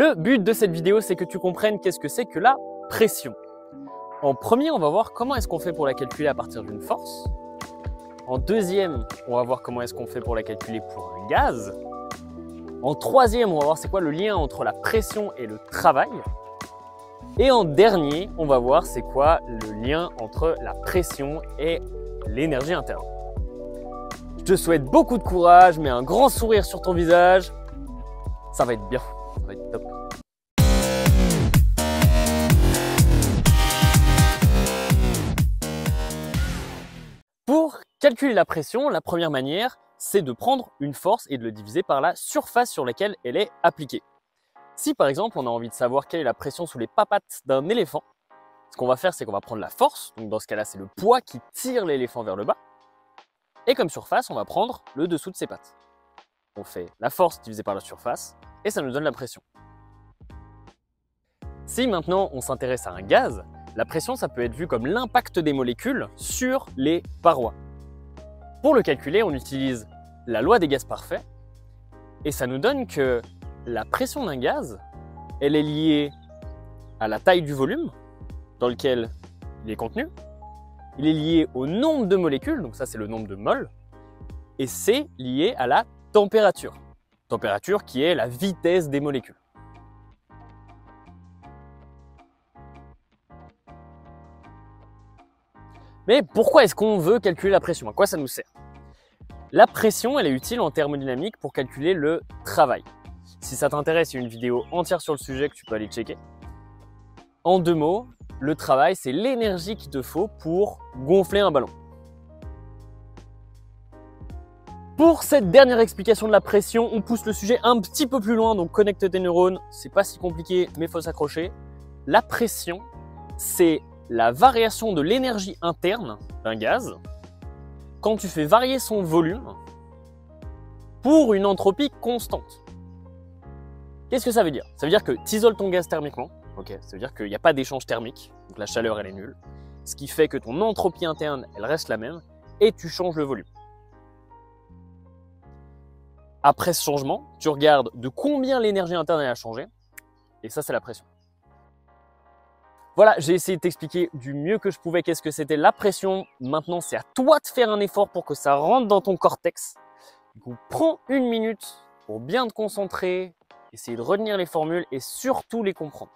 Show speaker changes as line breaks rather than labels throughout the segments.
Le but de cette vidéo, c'est que tu comprennes qu'est-ce que c'est que la pression. En premier, on va voir comment est-ce qu'on fait pour la calculer à partir d'une force. En deuxième, on va voir comment est-ce qu'on fait pour la calculer pour un gaz. En troisième, on va voir c'est quoi le lien entre la pression et le travail. Et en dernier, on va voir c'est quoi le lien entre la pression et l'énergie interne. Je te souhaite beaucoup de courage, mets un grand sourire sur ton visage. Ça va être bien, ça va être top. Pour calculer la pression, la première manière, c'est de prendre une force et de le diviser par la surface sur laquelle elle est appliquée. Si par exemple on a envie de savoir quelle est la pression sous les papates d'un éléphant, ce qu'on va faire c'est qu'on va prendre la force, donc dans ce cas-là c'est le poids qui tire l'éléphant vers le bas, et comme surface on va prendre le dessous de ses pattes. On fait la force divisée par la surface et ça nous donne la pression. Si maintenant on s'intéresse à un gaz, la pression ça peut être vu comme l'impact des molécules sur les parois. Pour le calculer, on utilise la loi des gaz parfaits et ça nous donne que la pression d'un gaz, elle est liée à la taille du volume dans lequel il est contenu, il est lié au nombre de molécules, donc ça c'est le nombre de moles, et c'est lié à la température. Température qui est la vitesse des molécules. Mais pourquoi est-ce qu'on veut calculer la pression? À quoi ça nous sert? La pression, elle est utile en thermodynamique pour calculer le travail. Si ça t'intéresse, il y a une vidéo entière sur le sujet que tu peux aller checker. En deux mots, le travail, c'est l'énergie qu'il te faut pour gonfler un ballon. Pour cette dernière explication de la pression, on pousse le sujet un petit peu plus loin, donc connecte tes neurones, c'est pas si compliqué, mais il faut s'accrocher. La pression, c'est la variation de l'énergie interne d'un gaz quand tu fais varier son volume pour une entropie constante. Qu'est-ce que ça veut dire? Ça veut dire que tu isoles ton gaz thermiquement, okay, ça veut dire qu'il n'y a pas d'échange thermique, donc la chaleur elle est nulle, ce qui fait que ton entropie interne elle reste la même et tu changes le volume. Après ce changement, tu regardes de combien l'énergie interne elle a changé et ça c'est la pression. Voilà, j'ai essayé de t'expliquer du mieux que je pouvais qu'est-ce que c'était la pression. Maintenant, c'est à toi de faire un effort pour que ça rentre dans ton cortex. Du coup, prends une minute pour bien te concentrer, essayer de retenir les formules et surtout les comprendre.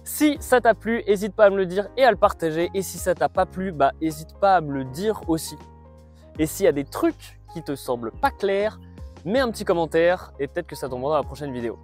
Si ça t'a plu, n'hésite pas à me le dire et à le partager. Et si ça t'a pas plu, n'hésite pas à me le dire aussi. Et s'il y a des trucs qui te semblent pas clairs, mets un petit commentaire et peut-être que ça tombera dans la prochaine vidéo.